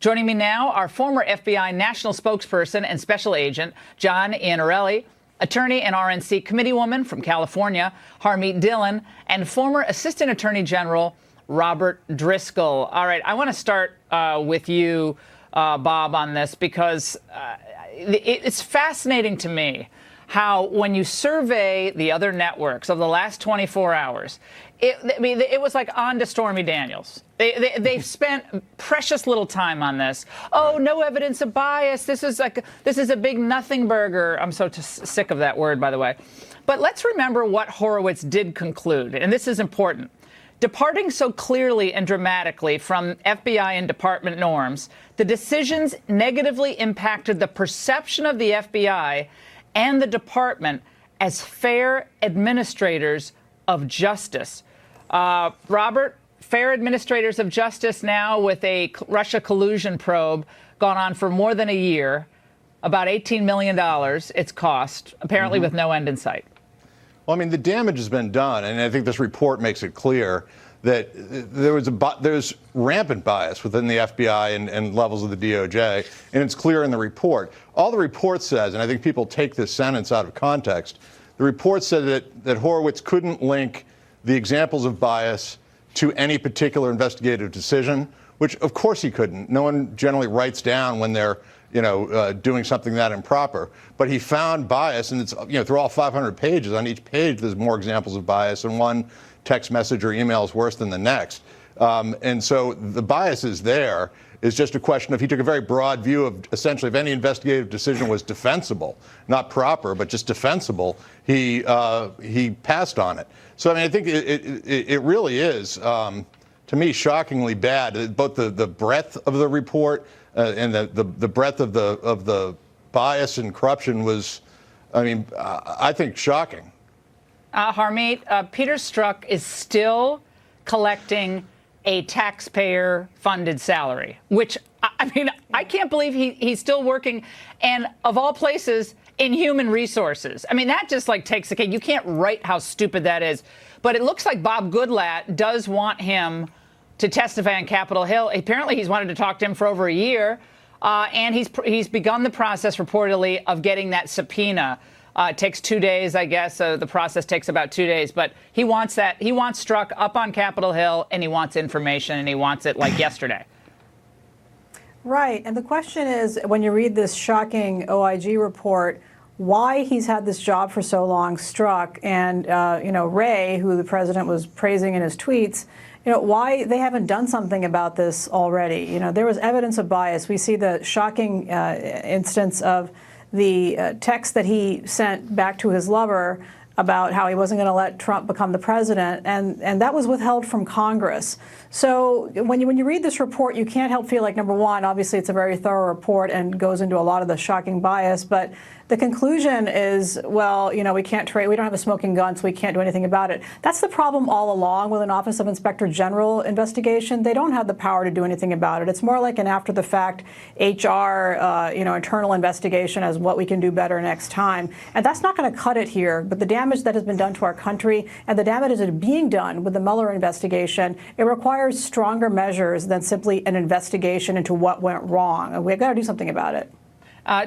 Joining me now, our former FBI national spokesperson and special agent, John Iannarelli, attorney and RNC committeewoman from California, Harmeet Dillon, and former Assistant Attorney General Robert Driscoll. All right, I want to start with you, Bob, on this because it's fascinating to me how when you survey the other networks of the last 24 hours, it was like on to Stormy Daniels. They've spent precious little time on this. Oh, no evidence of bias. This is a big nothing burger. I'm so sick of that word, by the way. But let's remember what Horowitz did conclude, and this is important. Departing so clearly and dramatically from FBI and department norms, the decisions negatively impacted the perception of the FBI and the department as fair administrators of justice. Robert, fair administrators of justice now with a Russia collusion probe gone on for more than a year, about $18 million it's cost, apparently with no end in sight. Well, I mean, the damage has been done, and I think this report makes it clear that there's rampant bias within the FBI and levels of the DOJ, and it's clear in the report. All the report says, and I think people take this sentence out of context, the report said that Horowitz couldn't link the examples of bias to any particular investigative decision, which of course he couldn't. No one generally writes down when they're doing something that improper. But he found bias, and it's through all 500 pages. On each page, there's more examples of bias, and one text message or email is worse than the next. And so the bias is there. It's just a question of he took a very broad view of essentially if any investigative decision was defensible, not proper, but just defensible, he passed on it. So I mean, I think it really is, to me, shockingly bad. Both the breadth of the report and the breadth of the bias and corruption was, I mean, I think shocking. Harmeet, Peter Strzok is still collecting a taxpayer-funded salary, which, I mean, I can't believe he's still working, and of all places, in human resources. I mean, that just takes a cake. You can't write how stupid that is. But it looks like Bob Goodlatte does want him to testify on Capitol Hill. Apparently, he's wanted to talk to him for over a year, and he's begun the process reportedly of getting that subpoena. It takes 2 days, I guess. The process takes about 2 days. But he wants that. He wants Strzok up on Capitol Hill, and he wants information, and he wants it like yesterday. Right. And the question is, when you read this shocking OIG report, why he's had this job for so long, Strzok, and, Wray, who the president was praising in his tweets, why they haven't done something about this already. There was evidence of bias. We see the shocking instance of the text that he sent back to his lover about how he wasn't going to let Trump become the president, and that was withheld from Congress. So when you read this report, you can't help feel like, number one, obviously it's a very thorough report and goes into a lot of the shocking bias, but the conclusion is, well, we don't have a smoking gun, so we can't do anything about it. That's the problem all along with an Office of Inspector General investigation. They don't have the power to do anything about it. It's more like an after-the-fact HR, internal investigation as what we can do better next time. And that's not going to cut it here. But the damage that has been done to our country and the damage that is being done with the Mueller investigation, it requires stronger measures than simply an investigation into what went wrong. And we've got to do something about it.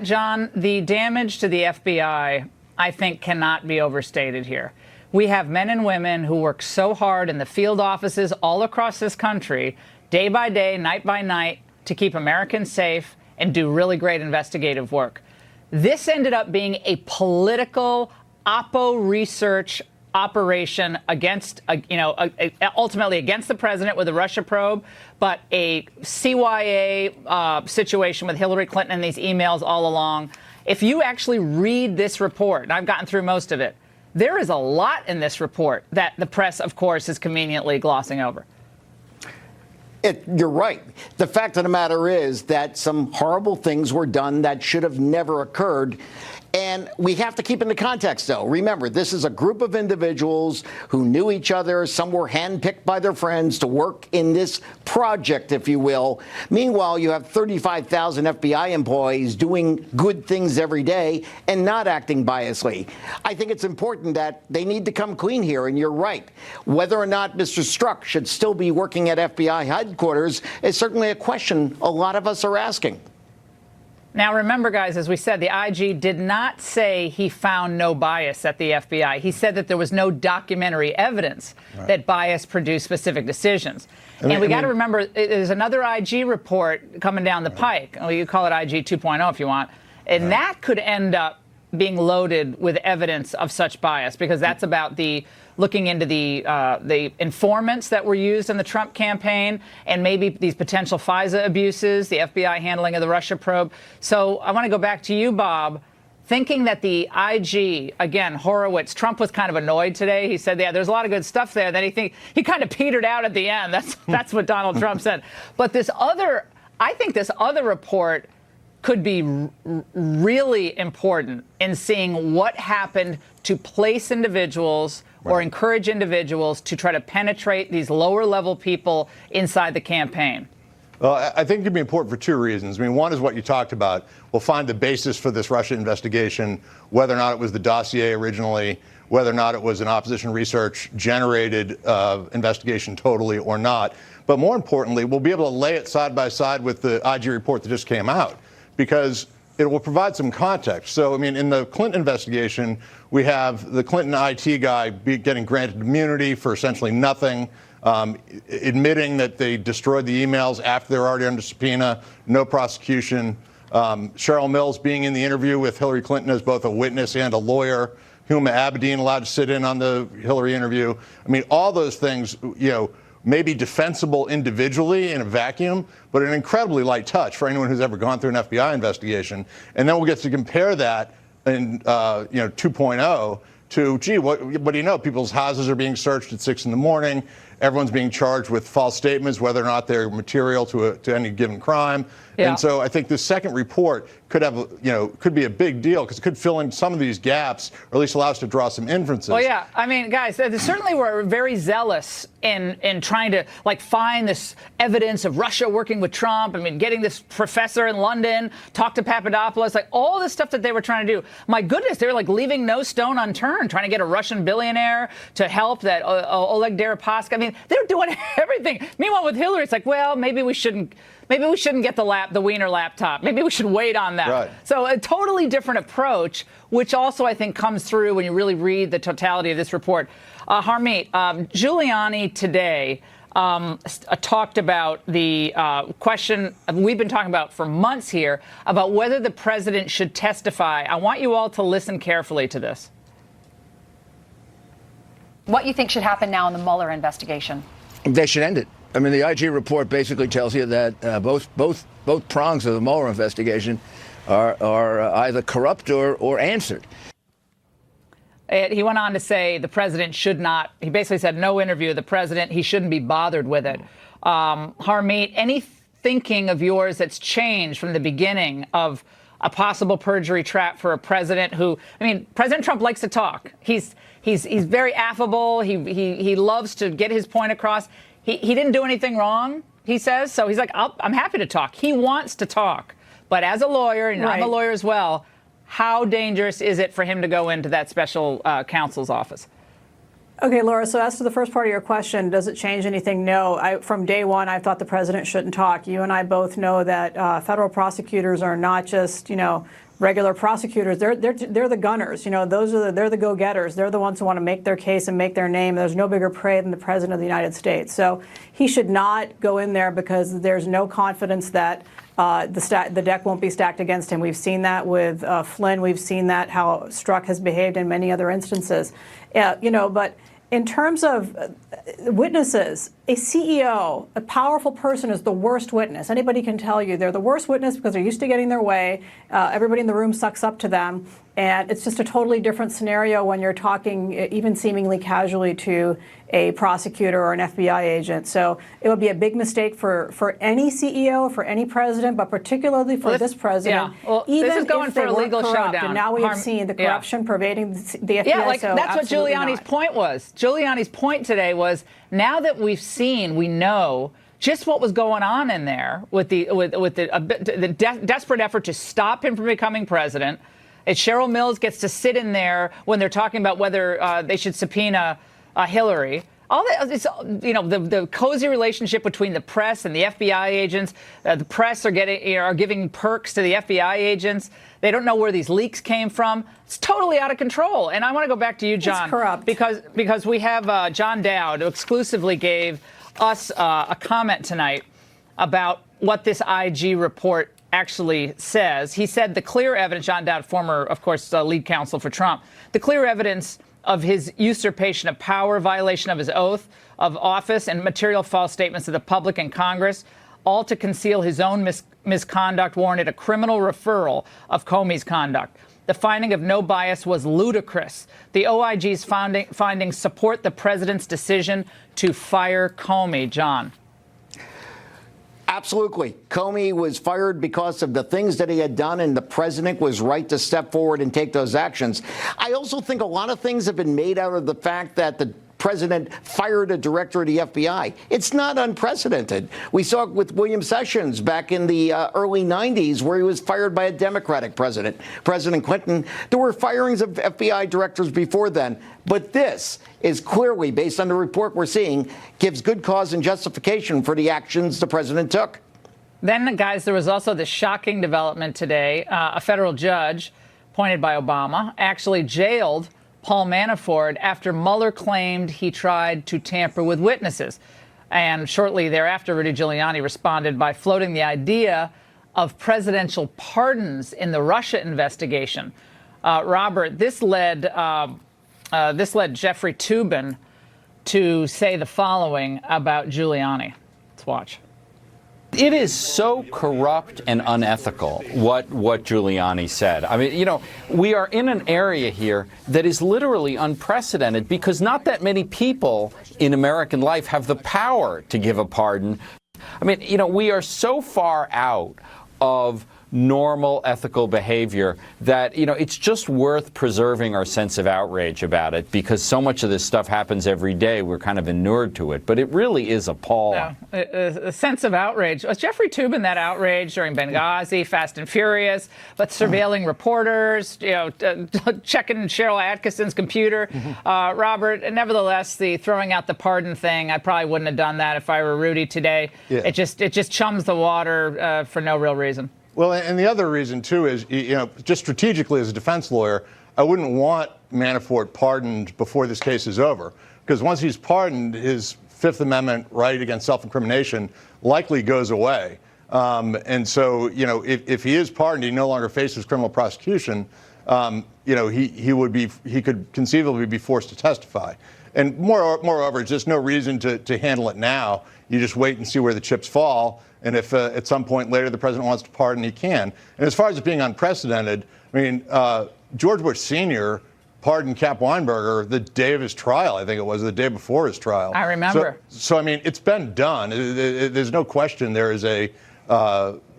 John, the damage to the FBI, I think, cannot be overstated here. We have men and women who work so hard in the field offices all across this country, day by day, night by night, to keep Americans safe and do really great investigative work. This ended up being a political oppo research operation against, ultimately against the president with the Russia probe, but a CYA situation with Hillary Clinton and these emails all along. If you actually read this report, and I've gotten through most of it, there is a lot in this report that the press, of course, is conveniently glossing over. You're right. The fact of the matter is that some horrible things were done that should have never occurred. And we have to keep in the context, though. Remember, this is a group of individuals who knew each other. Some were handpicked by their friends to work in this project, if you will. Meanwhile, you have 35,000 FBI employees doing good things every day and not acting biasly. I think it's important that they need to come clean here, and you're right. Whether or not Mr. Strzok should still be working at FBI headquarters is certainly a question a lot of us are asking. Now, remember, guys, as we said, the IG did not say he found no bias at the FBI. He said that there was no documentary evidence that bias produced specific decisions. And we got to remember, there's another IG report coming down the pike. Well, you call it IG 2.0 if you want. And that could end up being loaded with evidence of such bias, because that's about looking into the informants that were used in the Trump campaign, and maybe these potential FISA abuses, the FBI handling of the Russia probe. So I want to go back to you, Bob, thinking that the IG, again, Horowitz, Trump was kind of annoyed today. He said, yeah, there's a lot of good stuff there. Then he kind of petered out at the end. That's what Donald Trump said. But I think this other report could be really important in seeing what happened to place individuals or encourage individuals to try to penetrate these lower level people inside the campaign. Well, I think it could be important for two reasons. I mean, one is what you talked about. We'll find the basis for this Russia investigation, whether or not it was the dossier originally, whether or not it was an opposition research generated investigation totally or not. But more importantly, we'll be able to lay it side by side with the IG report that just came out, because it will provide some context. So, I mean, in the Clinton investigation, we have the Clinton IT guy getting granted immunity for essentially nothing, admitting that they destroyed the emails after they were already under subpoena, no prosecution. Cheryl Mills being in the interview with Hillary Clinton as both a witness and a lawyer. Huma Abedin allowed to sit in on the Hillary interview. I mean, all those things, may be defensible individually in a vacuum, but an incredibly light touch for anyone who's ever gone through an FBI investigation. And then we'll get to compare that in 2.0 to, gee, what do you know? People's houses are being searched at 6 a.m. Everyone's being charged with false statements, whether or not they're material to any given crime. Yeah. And so I think this second report could have, could be a big deal, because it could fill in some of these gaps, or at least allow us to draw some inferences. Well, yeah. I mean, guys, they certainly were very zealous in trying to find this evidence of Russia working with Trump. I mean, getting this professor in London, talk to Papadopoulos, all this stuff that they were trying to do. My goodness, they were leaving no stone unturned, trying to get a Russian billionaire to help that Oleg Deripaska. I mean, they're doing everything. Meanwhile, with Hillary, it's well, maybe we shouldn't get the Wiener laptop. Maybe we should wait on that. Right. So a totally different approach, which also I think comes through when you really read the totality of this report. Harmeet, Giuliani today talked about the question we've been talking about for months here about whether the president should testify. I want you all to listen carefully to this. What you think should happen now in the Mueller investigation? They should end it. I mean, the IG report basically tells you that both prongs of the Mueller investigation are either corrupt or answered. He went on to say the president should not. He basically said no interview of the president. He shouldn't be bothered with it. Harmeet, any thinking of yours that's changed from the beginning of a possible perjury trap for a president who, President Trump likes to talk. He's very affable. He loves to get his point across. He didn't do anything wrong, he says. So he's I'm happy to talk. He wants to talk. But as a lawyer, and I'm a lawyer as well, how dangerous is it for him to go into that special counsel's office? Okay, Laura, so as to the first part of your question, does it change anything? No. From day one, I thought the president shouldn't talk. You and I both know that federal prosecutors are not just, regular prosecutors. They're the gunners. They're the go-getters. They're the ones who want to make their case and make their name. There's no bigger prey than the president of the United States. So he should not go in there, because there's no confidence that the deck won't be stacked against him. We've seen that with Flynn. We've seen that how Strzok has behaved in many other instances. But in terms of witnesses, a CEO, a powerful person, is the worst witness. Anybody can tell you they're the worst witness because they're used to getting their way. Everybody in the room sucks up to them. And it's just a totally different scenario when you're talking even seemingly casually to a prosecutor or an FBI agent. So it would be a big mistake for any CEO, for any president, but particularly for this president. Yeah. Well, even this is going if for they a weren't legal corrupt. showdown. And now we have seen the corruption pervading the FBI. Yeah, like so that's what Giuliani's not. point was. Giuliani's point today was, now that we know just what was going on in there with the desperate effort to stop him from becoming president. Cheryl Mills gets to sit in there when they're talking about whether they should subpoena Hillary. All that, it's, the cozy relationship between the press and the FBI agents. The press are giving perks to the FBI agents. They don't know where these leaks came from. It's totally out of control. And I want to go back to you, John, it's corrupt. because we have John Dowd, who exclusively gave us a comment tonight about what this IG report actually says. He said the clear evidence, John Dowd, former, of course, lead counsel for Trump, the clear evidence of his usurpation of power, violation of his oath of office, and material false statements to the public and Congress, all to conceal his own misconduct, warranted a criminal referral of Comey's conduct. The finding of no bias was ludicrous. The OIG's findings support the president's decision to fire Comey. John. Absolutely. Comey was fired because of the things that he had done, and the president was right to step forward and take those actions. I also think a lot of things have been made out of the fact that the president fired a director of the FBI. It's not unprecedented. We saw it with William Sessions back in the early 90s, where he was fired by a Democratic president, President Clinton. There were firings of FBI directors before then. But this is clearly, based on the report we're seeing, gives good cause and justification for the actions the president took. Then, guys, there was also this shocking development today. A federal judge appointed by Obama actually jailed Paul Manafort after Mueller claimed he tried to tamper with witnesses. And shortly thereafter, Rudy Giuliani responded by floating the idea of presidential pardons in the Russia investigation. Robert, this led Jeffrey Toobin to say the following about Giuliani. Let's watch. It is so corrupt and unethical what Giuliani said. I mean, we are in an area here that is literally unprecedented because not that many people in American life have the power to give a pardon. I mean, we are so far out of normal ethical behavior that, it's just worth preserving our sense of outrage about it, because so much of this stuff happens every day. We're kind of inured to it, but it really is appalling. A sense of outrage. Was Jeffrey Toobin that outrage during Benghazi, Fast and Furious, but surveilling reporters, checking Cheryl Atkinson's computer? Robert, nevertheless, the throwing out the pardon thing, I probably wouldn't have done that if I were Rudy today. Yeah. It just chums the water for no real reason. Well, and the other reason, too, is, just strategically as a defense lawyer, I wouldn't want Manafort pardoned before this case is over. Because once he's pardoned, his Fifth Amendment right against self-incrimination likely goes away. And so, if he is pardoned, he no longer faces criminal prosecution. He could conceivably be forced to testify. And moreover, there's just no reason to handle it now. You just wait and see where the chips fall. And if at some point later the president wants to pardon, he can. And as far as it being unprecedented, I mean, George Bush Sr. pardoned Cap Weinberger the day of his trial. I think it was the day before his trial. I remember. So I mean, it's been done. There's no question there is a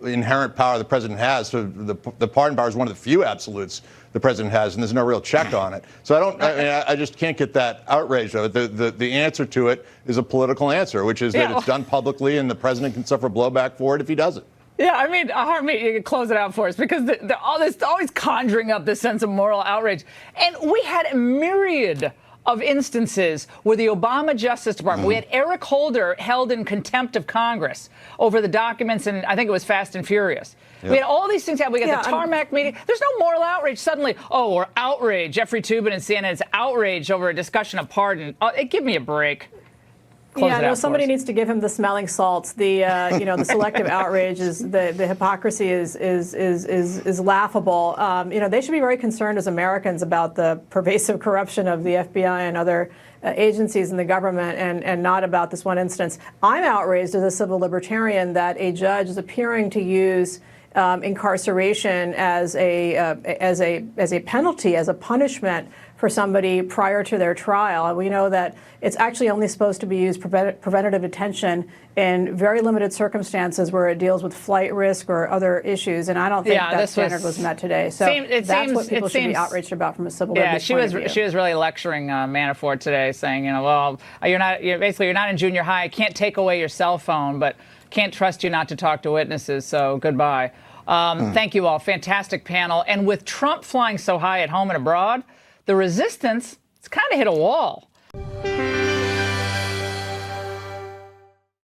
inherent power the president has. So the pardon power is one of the few absolutes the president has, and there's no real check on it. So I just can't get that outrage of it. The answer to it is a political answer, which is that it's done publicly, and the president can suffer blowback for it if he does it. Yeah, I mean, Harmeet, you can close it out for us, because always conjuring up this sense of moral outrage. And we had a myriad of instances where the Obama Justice Department, we had Eric Holder held in contempt of Congress over the documents, and I think it was Fast and Furious. Yep. We had all these things happen. We got the tarmac meeting. There's no moral outrage. Suddenly, or outrage. Jeffrey Toobin and CNN's outrage over a discussion of pardon. Give me a break. close Yeah, it no, out somebody for us. needs to give him the smelling salts. The the selective outrage is the hypocrisy is laughable. They should be very concerned as Americans about the pervasive corruption of the FBI and other agencies in the government, and not about this one instance. I'm outraged as a civil libertarian that a judge is appearing to use incarceration as a penalty, as a punishment for somebody prior to their trial. And we know that it's actually only supposed to be used preventative detention in very limited circumstances where it deals with flight risk or other issues. And I don't think that standard was met today. So that's what people should be outraged about from a civil liberty point of view. She was really lecturing Manafort today, saying, well, you're not in junior high. Can't take away your cell phone, but can't trust you not to talk to witnesses. So goodbye. Thank you all. Fantastic panel. And with Trump flying so high at home and abroad, the resistance, it's kind of hit a wall.